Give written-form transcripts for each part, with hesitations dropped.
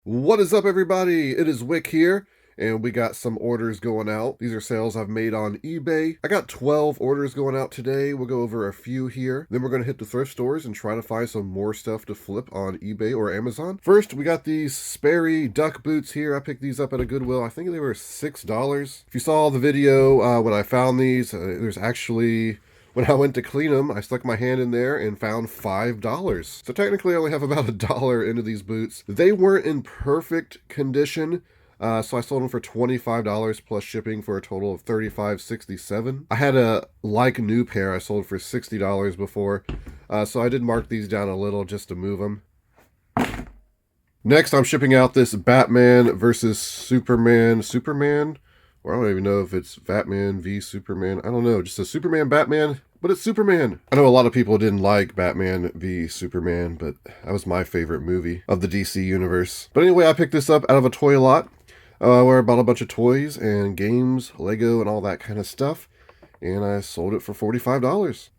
What is up, everybody? It is Wick here, and we got some orders going out. These are sales I've made on eBay. I got 12 orders going out today. We'll go over a few here. Then we're going to hit the thrift stores and try to find some more stuff to flip on eBay or Amazon. First, we got these Sperry duck boots here. I picked these up at a Goodwill. I think they were $6. If you saw the video when I found these, there's actually... When I went to clean them, I stuck my hand in there and found $5. So technically I only have about $1 into these boots. They weren't in perfect condition, so I sold them for $25 plus shipping for a total of $35.67. I had a like new pair I sold for $60 before, so I did mark these down a little just to move them. Next, I'm shipping out this Batman versus Superman. Or I don't even know if it's Batman v Superman. I don't know. Just a Superman Batman, but it's Superman. I know a lot of people didn't like Batman v Superman, but that was my favorite movie of the DC universe. But anyway, I picked this up out of a toy lot where I bought a bunch of toys and games, Lego, and all that kind of stuff. And I sold it for $45.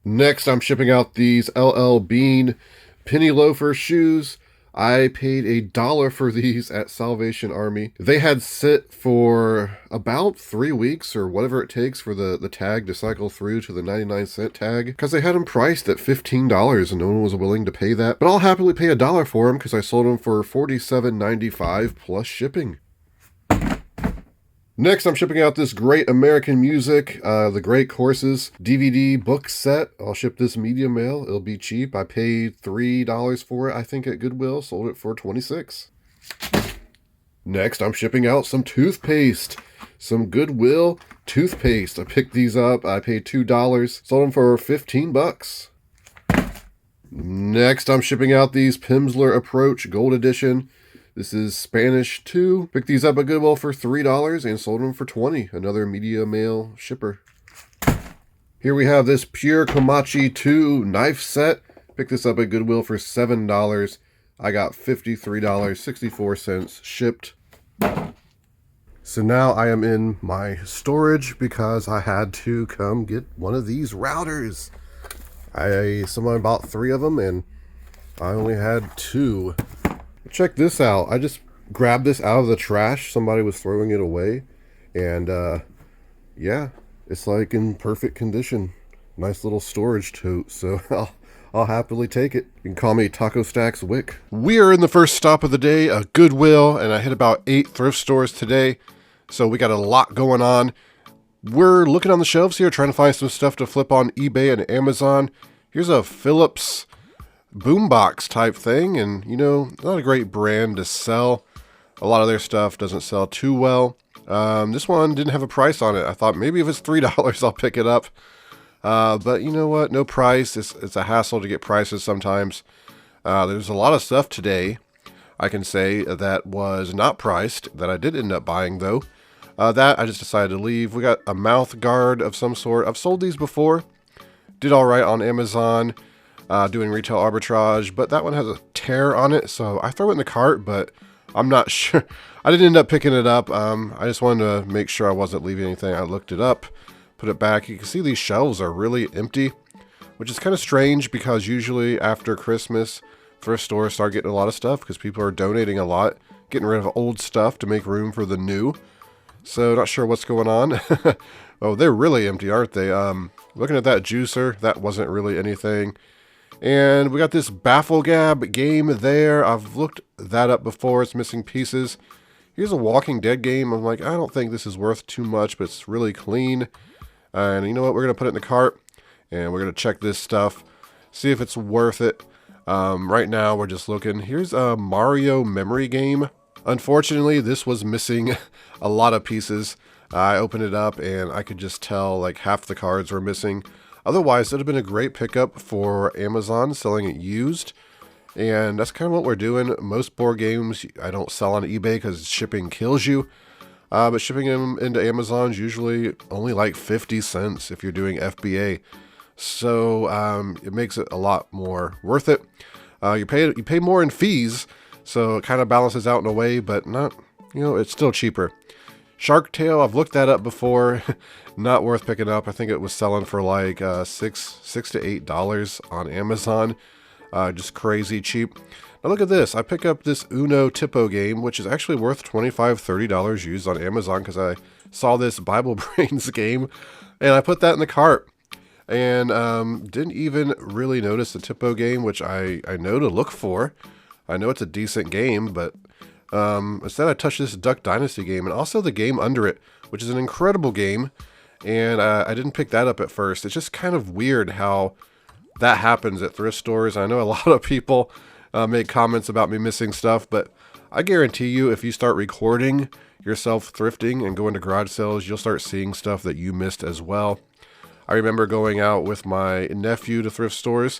Next, I'm shipping out these LL Bean penny loafer shoes. I paid $1 for these at Salvation Army. They had sit for about 3 weeks or whatever it takes for the tag to cycle through to the 99-cent tag, because they had them priced at $15 and no one was willing to pay that. But I'll happily pay $1 for them because I sold them for $47.95 plus shipping. Next, I'm shipping out this Great American Music, The Great Courses DVD book set. I'll ship this medium mail. It'll be cheap. I paid $3 for it, I think, at Goodwill. Sold it for $26. Next, I'm shipping out some toothpaste. Some Goodwill toothpaste. I picked these up. I paid $2. Sold them for $15. Next, I'm shipping out these Pimsleur Approach Gold Edition. This is Spanish 2. Picked these up at Goodwill for $3 and sold them for $20. Another media mail shipper. Here we have this Pure Komachi 2 knife set. Picked this up at Goodwill for $7. I got $53.64 shipped. So now I am in my storage because I had to come get one of these routers. Someone bought 3 of them and I only had 2. Check this out. I just grabbed this out of the trash. Somebody was throwing it away. And yeah, it's like in perfect condition. Nice little storage tote. So I'll happily take it. You can call me Taco Stacks Wick. We are in the first stop of the day, Goodwill, and I hit about 8 thrift stores today. So we got a lot going on. We're looking on the shelves here, trying to find some stuff to flip on eBay and Amazon. Here's a Philips boombox type thing, and you know, not a great brand to sell. A lot of their stuff doesn't sell too well. This one didn't have a price on it. I thought maybe if it's $3 I'll pick it up, but you know what, no price. It's a hassle to get prices sometimes. There's a lot of stuff today I can say that was not priced that I did end up buying though. That I just decided to leave. We got a mouth guard of some sort. I've sold these before, did all right on Amazon. Doing retail arbitrage, but that one has a tear on it, so I throw it in the cart, but I'm not sure. I didn't end up picking it up. I just wanted to make sure I wasn't leaving anything. I looked it up, put it back. You can see these shelves are really empty, which is kind of strange because usually after Christmas, thrift stores start getting a lot of stuff because people are donating a lot, getting rid of old stuff to make room for the new. So not sure what's going on. Oh, they're really empty, aren't they? Looking at that juicer, that wasn't really anything. And we got this Baffle Gab game there. I've looked that up before. It's missing pieces. Here's a Walking Dead game. I'm like, I don't think this is worth too much, but it's really clean. And you know what? We're going to put it in the cart, and we're going to check this stuff, see if it's worth it. Right now, we're just looking. Here's a Mario memory game. Unfortunately, this was missing a lot of pieces. I opened it up, and I could just tell like half the cards were missing. Otherwise, it would have been a great pickup for Amazon, selling it used. And that's kind of what we're doing. Most board games I don't sell on eBay because shipping kills you. But shipping them into Amazon is usually only like 50 cents if you're doing FBA. So it makes it a lot more worth it. You pay more in fees, so it kind of balances out in a way, but not, you know, it's still cheaper. Shark Tale, I've looked that up before. Not worth picking up. I think it was selling for like $6 to $8 on Amazon. Just crazy cheap. Now look at this. I pick up this Uno Tipo game, which is actually worth $25, $30 used on Amazon because I saw this Bible Brains game, and I put that in the cart. And didn't even really notice the Tipo game, which I know to look for. I know it's a decent game, but instead I touched this Duck Dynasty game, and also the game under it, which is an incredible game. And I didn't pick that up at first. It's just kind of weird how that happens at thrift stores. I know a lot of people make comments about me missing stuff, but I guarantee you if you start recording yourself thrifting and going to garage sales, you'll start seeing stuff that you missed as well. I remember going out with my nephew to thrift stores,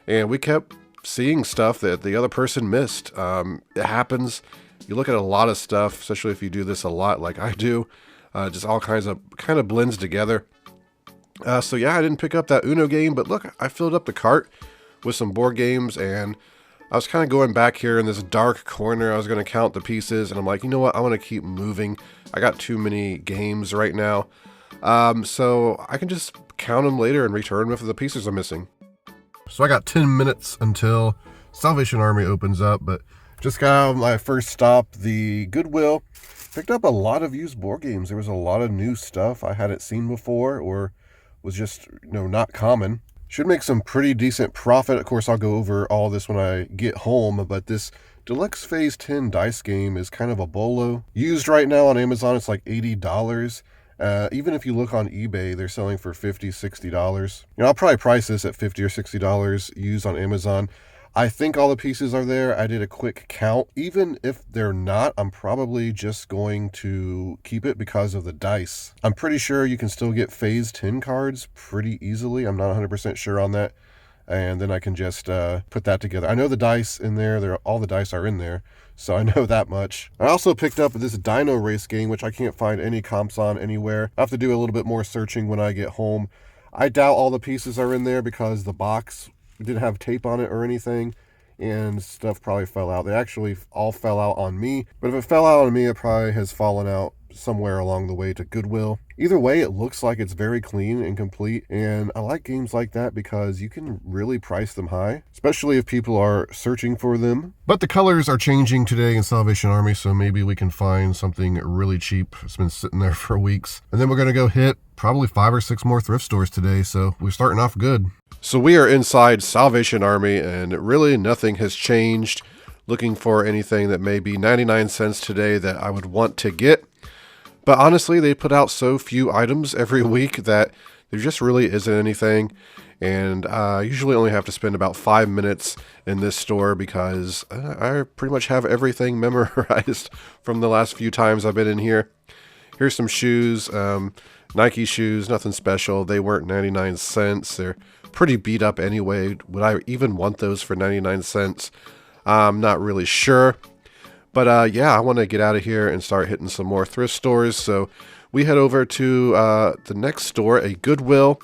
and we kept seeing stuff that the other person missed. It happens. You look at a lot of stuff, especially if you do this a lot like I do. Just all kind of blends together. So yeah, I didn't pick up that Uno game, but look, I filled up the cart with some board games, and I was kind of going back here in this dark corner. I was going to count the pieces, and I'm like, you know what? I want to keep moving. I got too many games right now. So I can just count them later and return if the pieces are missing. So I got 10 minutes until Salvation Army opens up, but just got out of my first stop, the Goodwill. Picked up a lot of used board games. There was a lot of new stuff I hadn't seen before or was just, not common. Should make some pretty decent profit. Of course, I'll go over all this when I get home, but this Deluxe Phase 10 dice game is kind of a bolo. Used right now on Amazon, it's like $80. Even if you look on eBay, they're selling for $50, $60. I'll probably price this at $50 or $60 used on Amazon. I think all the pieces are there. I did a quick count. Even if they're not, I'm probably just going to keep it because of the dice. I'm pretty sure you can still get Phase 10 cards pretty easily. I'm not 100% sure on that. And then I can just put that together. I know the dice in there. All the dice are in there, so I know that much. I also picked up this Dino Race game, which I can't find any comps on anywhere. I have to do a little bit more searching when I get home. I doubt all the pieces are in there because the box didn't have tape on it or anything, and stuff probably fell out. They actually all fell out on me, but if it fell out on me, it probably has fallen out somewhere along the way to Goodwill. Either way, it looks like it's very clean and complete, and I like games like that because you can really price them high, especially if people are searching for them. But the colors are changing today in Salvation Army, so maybe we can find something really cheap. It's been sitting there for weeks. And then we're going to go hit probably 5 or 6 more thrift stores today, so we're starting off good. So we are inside Salvation Army, and really nothing has changed. Looking for anything that may be 99 cents today that I would want to get. But honestly, they put out so few items every week that there just really isn't anything. And I usually only have to spend about 5 minutes in this store because I pretty much have everything memorized from the last few times I've been in here. Here's some shoes, Nike shoes, nothing special. They weren't 99 cents. They're pretty beat up anyway. Would I even want those for 99 cents? I'm not really sure. But yeah, I want to get out of here and start hitting some more thrift stores. So we head over to the next store, a Goodwill.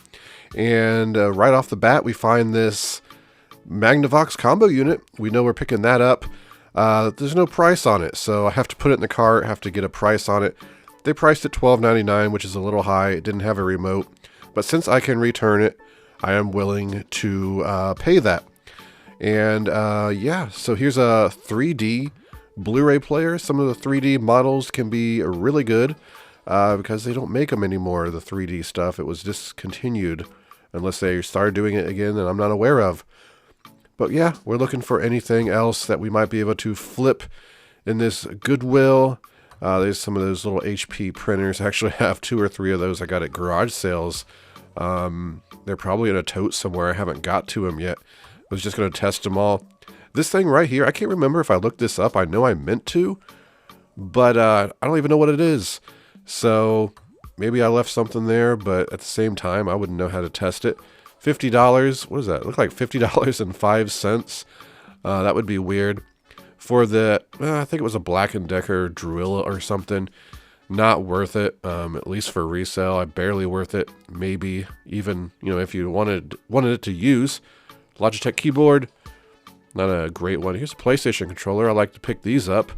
And right off the bat, we find this Magnavox combo unit. We know we're picking that up. There's no price on it, so I have to put it in the cart, have to get a price on it. They priced it $12.99, which is a little high. It didn't have a remote. But since I can return it, I am willing to pay that. And yeah, so here's a 3D Blu-ray player. Some of the 3D models can be really good because they don't make them anymore, the 3D stuff. It was discontinued unless they started doing it again that I'm not aware of. But yeah, we're looking for anything else that we might be able to flip in this Goodwill. There's some of those little HP printers. I actually have 2 or 3 of those I got at garage sales. They're probably in a tote somewhere. I haven't got to them yet. I was just going to test them all. This thing right here, I can't remember if I looked this up. I know I meant to, but I don't even know what it is. So maybe I left something there, but at the same time, I wouldn't know how to test it. $50. What does that look like? $50.05. That would be weird. For the, I think it was a Black & Decker drill or something. Not worth it, at least for resale. Barely worth it. Maybe even, if you wanted it to use. Logitech keyboard, not a great one. Here's a PlayStation controller. I like to pick these up.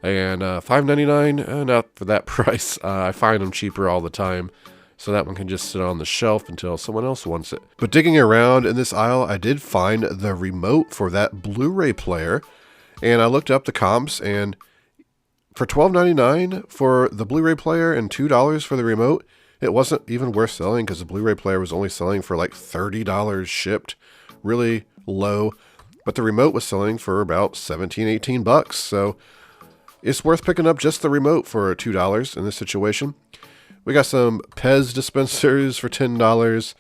And $5.99, not for that price. I find them cheaper all the time. so that one can just sit on the shelf until someone else wants it. But digging around in this aisle, I did find the remote for that Blu-ray player, and I looked up the comps, and for $12.99 for the Blu-ray player and $2 for the remote, it wasn't even worth selling because the Blu-ray player was only selling for like $30 shipped, really low. But the remote was selling for about 17, 18 bucks. So it's worth picking up just the remote for $2 in this situation. We got some Pez dispensers for $10,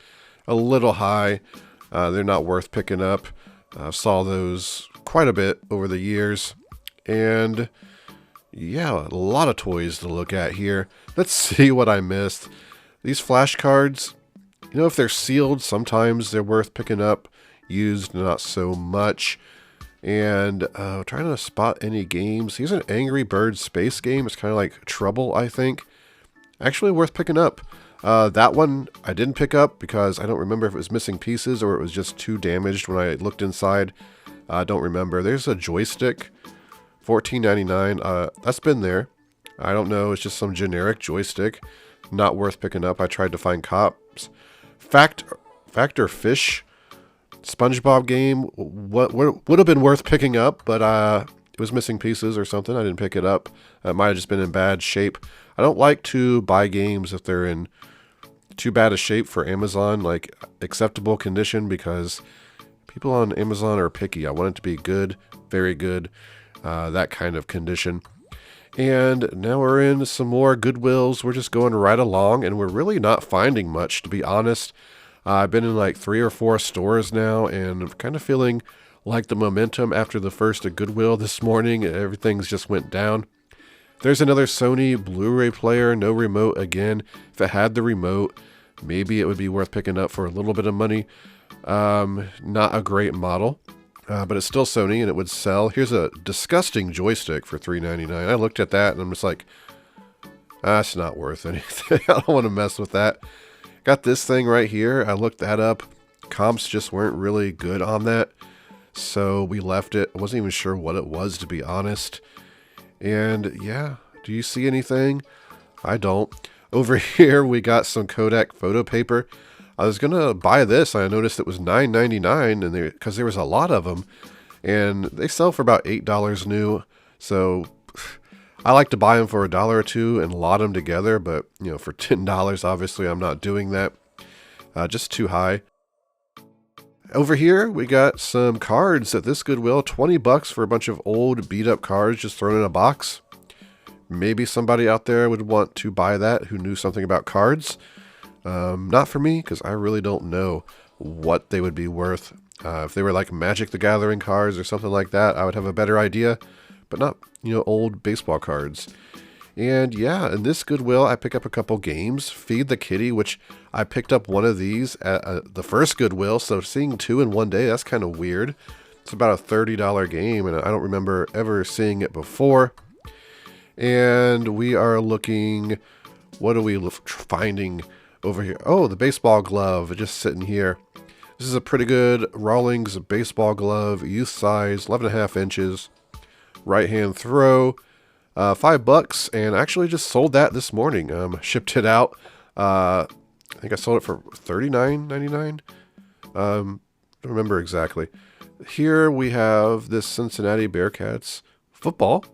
a little high. They're not worth picking up. I saw those quite a bit over the years. And yeah, a lot of toys to look at here. Let's see what I missed. These flashcards, you know, if they're sealed, sometimes they're worth picking up. Used, not so much. And trying to spot any games. Here's an Angry Birds space game. It's kind of like Trouble, I think. Actually worth picking up. That one I didn't pick up because I don't remember if it was missing pieces or it was just too damaged when I looked inside. I don't remember. There's a joystick. $14.99. That's been there. I don't know. It's just some generic joystick. Not worth picking up. I tried to find cops. Factor Fish SpongeBob game. What would have been worth picking up, but it was missing pieces or something. I didn't pick it up. It might have just been in bad shape. I don't like to buy games if they're in too bad a shape for Amazon, like acceptable condition, because people on Amazon are picky. I want it to be good, very good, that kind of condition. And now we're in some more Goodwills. We're just going right along, and we're really not finding much, to be honest. I've been in like 3 or 4 stores now, and I'm kind of feeling like the momentum after the first at Goodwill this morning. Everything's just went down. There's another Sony Blu-ray player, no remote again. If it had the remote, maybe it would be worth picking up for a little bit of money. Not a great model. But it's still Sony, and it would sell. Here's a disgusting joystick for $3.99. I looked at that, and I'm just like, that's not worth anything. I don't want to mess with that. Got this thing right here. I looked that up. Comps just weren't really good on that, so we left it. I wasn't even sure what it was, to be honest. And yeah, do you see anything? I don't. Over here, we got some Kodak photo paper. I was going to buy this. I noticed it was $9.99 and because there was a lot of them. And they sell for about $8 new. So I like to buy them for $1 or $2 and lot them together. But, you know, for $10, obviously, I'm not doing that. Just too high. Over here, we got some cards at this Goodwill. 20 bucks for a bunch of old beat up cards just thrown in a box. Maybe somebody out there would want to buy that who knew something about cards. Not for me, because I really don't know what they would be worth. If they were like Magic the Gathering cards or something like that, I would have a better idea. But not, you know, old baseball cards. And yeah, in this Goodwill, I pick up a couple games. Feed the Kitty, which I picked up one of these at the first Goodwill. So seeing 2 in one day, that's kind of weird. It's about a $30 game, and I don't remember ever seeing it before. And we are looking, what are we finding over here? Oh, the baseball glove, just sitting here. This is a pretty good Rawlings baseball glove, youth size, 11.5 inches, right hand throw, $5, and I actually just sold that this morning. Shipped it out. I think I sold it for $39.99. Don't remember exactly. Here we have this Cincinnati Bearcats football.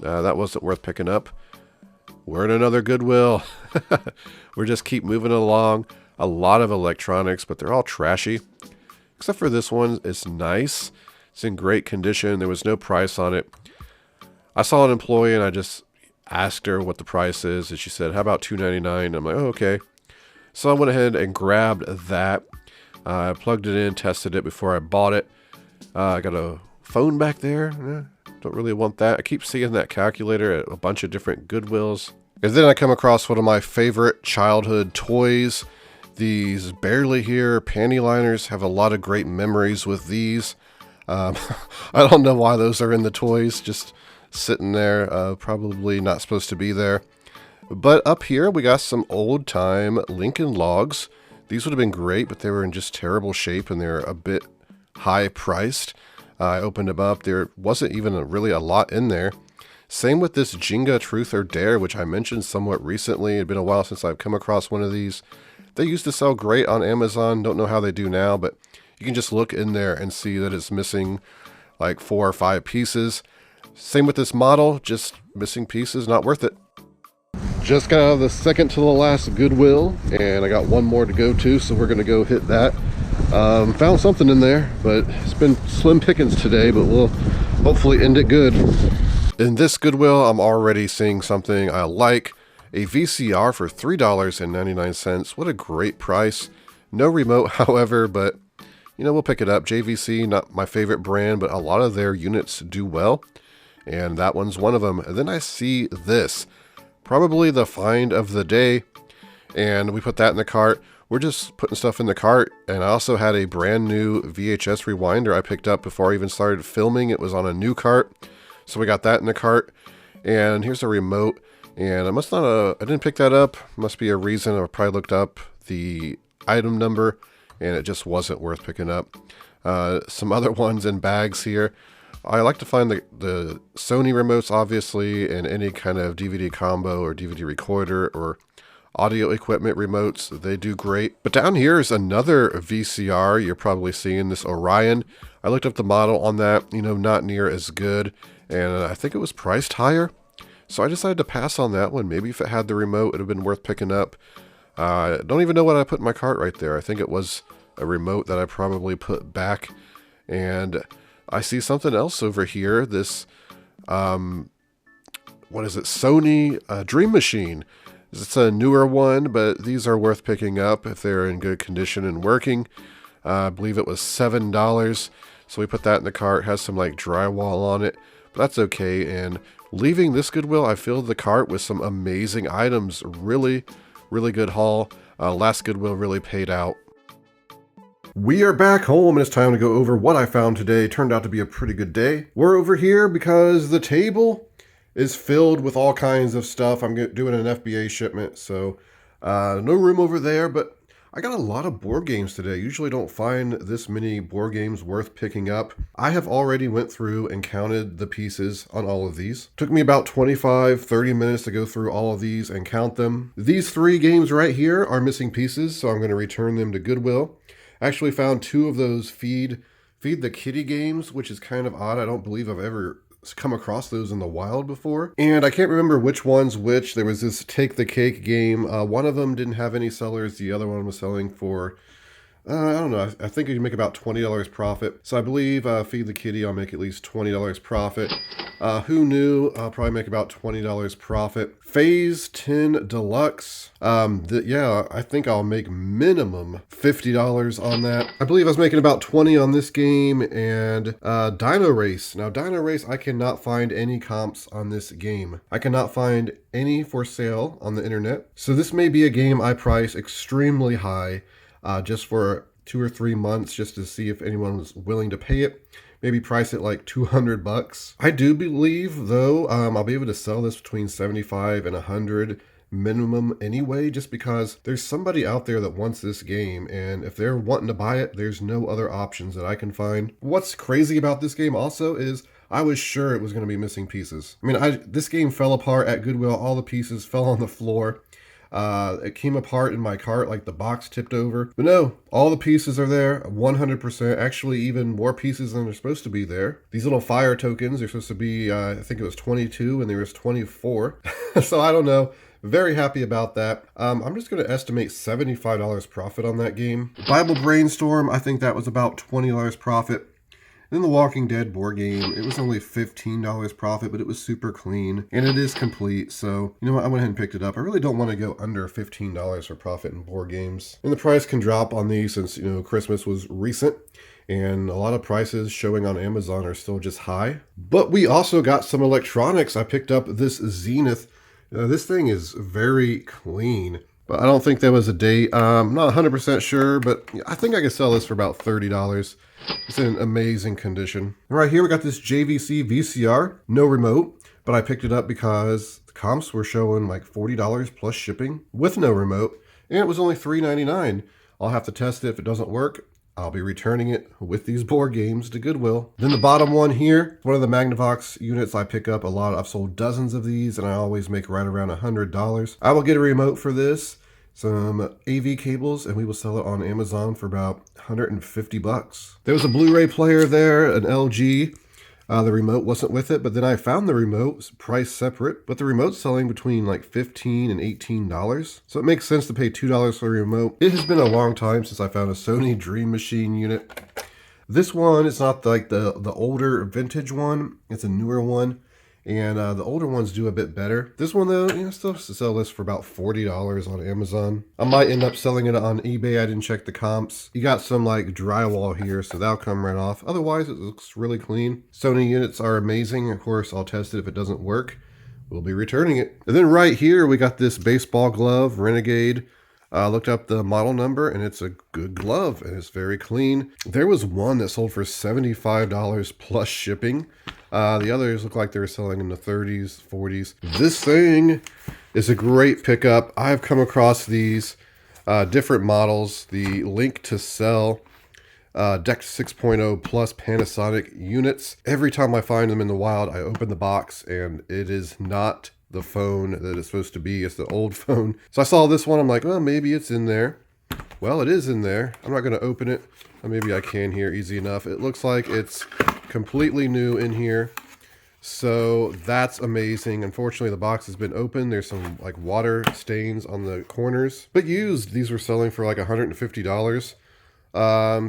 That wasn't worth picking up. We're in another Goodwill. We're just keep moving along. A lot of electronics, but they're all trashy. Except for this one, it's nice. It's in great condition. There was no price on it. I saw an employee and I just asked her what the price is. And she said, how about $2.99? I'm like, oh, okay. So I went ahead and grabbed that. I plugged it in, tested it before I bought it. I got a phone back there. Don't really want that. I keep seeing that calculator at a bunch of different Goodwills. And then I come across one of my favorite childhood toys. These Barely Here panty liners. Have a lot of great memories with these. I don't know why those are in the toys. Just sitting there. Probably not supposed to be there. But up here we got some old time Lincoln Logs. These would have been great, but they were in just terrible shape and they're a bit high priced. I opened them up. There wasn't even really a lot in there. Same with this Jenga Truth or Dare, which I mentioned somewhat recently. It'd been a while since I've come across one of these. They used to sell great on Amazon. Don't know how they do now, but you can just look in there and see that it's missing like 4 or 5 pieces. Same with this model, just missing pieces, not worth it. Just got out of the second to the last Goodwill, and I got one more to go to, so we're gonna go hit that. Found something in there, but it's been slim pickings today, but we'll hopefully end it good. In this Goodwill, I'm already seeing something I like. A VCR for $3.99. What a great price. No remote, however, but you know, we'll pick it up. JVC, not my favorite brand, but a lot of their units do well, and that one's one of them. And then I see this, probably the find of the day, and we put that in the cart. We're just putting stuff in the cart, and I also had a brand new VHS rewinder I picked up before I even started filming. It was on a new cart, so we got that in the cart. And here's a remote, and I didn't pick that up. Must be a reason. I probably looked up the item number, and it just wasn't worth picking up. Some other ones in bags here. I like to find the Sony remotes, obviously, and any kind of DVD combo or DVD recorder or audio equipment remotes. They do great. But down here is another VCR. You're probably seeing this Orion. I looked up the model on that, you know, not near as good, and I think it was priced higher. So I decided to pass on that one. Maybe if it had the remote, it would have been worth picking up. I don't even know what I put in my cart right there. I think it was a remote that I probably put back. And I see something else over here. This, what is it? Sony Dream Machine. It's a newer one, but these are worth picking up if they're in good condition and working. I believe it was $7. So we put that in the cart. It has some like drywall on it, but that's okay. And leaving this Goodwill, I filled the cart with some amazing items. Really good haul. Last Goodwill really paid out. We are back home, and it's time to go over what I found today. Turned out to be a pretty good day. We're over here because the table is filled with all kinds of stuff. I'm doing an FBA shipment, so no room over there, but I got a lot of board games today. Usually don't find this many board games worth picking up. I have already went through and counted the pieces on all of these. Took me about 25-30 minutes to go through all of these and count them. These 3 games right here are missing pieces, so I'm going to return them to Goodwill. I actually found 2 of those Feed the Kitty games, which is kind of odd. I don't believe I've ever come across those in the wild before. And I can't remember which one's which. There was this Take the Cake game. One of them didn't have any sellers. The other one was selling for, I don't know, I think you can make about $20 profit. So I believe Feed the Kitty, I'll make at least $20 profit. Who Knew, I'll probably make about $20 profit. Phase 10 Deluxe, yeah, I think I'll make minimum $50 on that. I believe I was making about 20 on this game. And Dino Race. Now Dino Race, I cannot find any comps on this game. I cannot find any for sale on the internet. So this may be a game I price extremely high, just for 2 or 3 months, just to see if anyone was willing to pay it. Maybe price it like $200. I do believe, though, I'll be able to sell this between 75 and 100 minimum anyway, just because there's somebody out there that wants this game, and if they're wanting to buy it, there's no other options that I can find. What's crazy about this game also is I was sure it was going to be missing pieces. I mean, this game fell apart at Goodwill. All the pieces fell on the floor. It came apart in my cart, like the box tipped over. But no, all the pieces are there, 100%. Actually, even more pieces than are supposed to be there. These little fire tokens are supposed to be, I think it was 22, and there was 24. So I don't know. Very happy about that. I'm just going to estimate $75 profit on that game. Bible Brainstorm, I think that was about $20 profit. Then the Walking Dead board game, it was only $15 profit, but it was super clean, and it is complete, so you know what, I went ahead and picked it up. I really don't want to go under $15 for profit in board games. And the price can drop on these since, you know, Christmas was recent, and a lot of prices showing on Amazon are still just high. But we also got some electronics. I picked up this Zenith. This thing is very clean, but I don't think there was a date. I'm not 100% sure, but I think I could sell this for about $30. It's in amazing condition. Right here we got this JVC VCR, no remote, but I picked it up because the comps were showing like $40 plus shipping with no remote, and it was only $3.99. I'll have to test it. If it doesn't work, I'll be returning it with these board games to Goodwill. Then the bottom one here, one of the Magnavox units I pick up a lot. I've sold dozens of these and I always make right around $100. I will get a remote for this, some AV cables, and we will sell it on Amazon for about 150 bucks. There was a Blu-ray player there, an LG. The remote wasn't with it, but then I found the remote priced separate, but the remote's selling between like $15 and $18. So it makes sense to pay $2 for a remote. It has been a long time since I found a Sony Dream Machine unit. This one is not like the older vintage one. It's a newer one. And the older ones do a bit better. This one though, still has to sell this for about $40 on Amazon. I might end up selling it on eBay. I didn't check the comps. You got some like drywall here, so that'll come right off. Otherwise, it looks really clean. Sony units are amazing. Of course, I'll test it. If it doesn't work, we'll be returning it. And then right here, we got this baseball glove, Renegade. Looked up the model number and it's a good glove and it's very clean. There was one that sold for $75 plus shipping. The others look like they were selling in the 30s, 40s. This thing is a great pickup. I've come across these different models. The Link to Sell Deck 6.0 plus Panasonic units. Every time I find them in the wild, I open the box and it is not the phone that it's supposed to be. It's the old phone. So I saw this one. I'm like, well, maybe it's in there. Well, it is in there. I'm not going to open it. Or maybe I can here easy enough. It looks like it's completely new in here. So that's amazing. Unfortunately, the box has been open. There's some like water stains on the corners. But used, these were selling for like $150.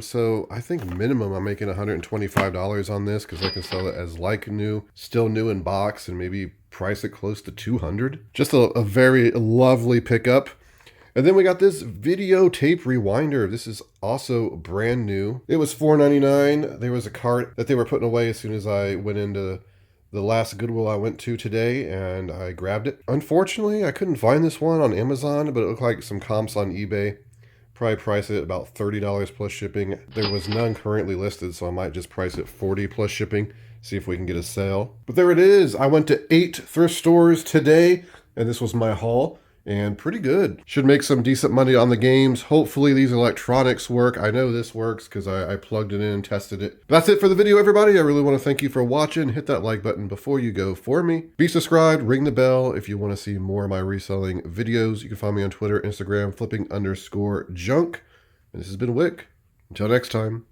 So I think minimum I'm making $125 on this because I can sell it as like new, still new in box, and maybe price it close to $200. Just a very lovely pickup. And then we got this videotape rewinder. This is also brand new. It was $4.99. There was a cart that they were putting away as soon as I went into the last Goodwill I went to today, and I grabbed it. Unfortunately, I couldn't find this one on Amazon, but it looked like some comps on eBay. Probably price it at about $30 plus shipping. There was none currently listed, so I might just price it $40 plus shipping. See if we can get a sale. But there it is. I went to 8 thrift stores today, and this was my haul. And pretty good. Should make some decent money on the games. Hopefully these electronics work. I know this works because I plugged it in and tested it. But that's it for the video, everybody. I really want to thank you for watching. Hit that like button before you go for me. Be subscribed, ring the bell if you want to see more of my reselling videos. You can find me on Twitter, Instagram, flipping_junk. And this has been Wick. Until next time.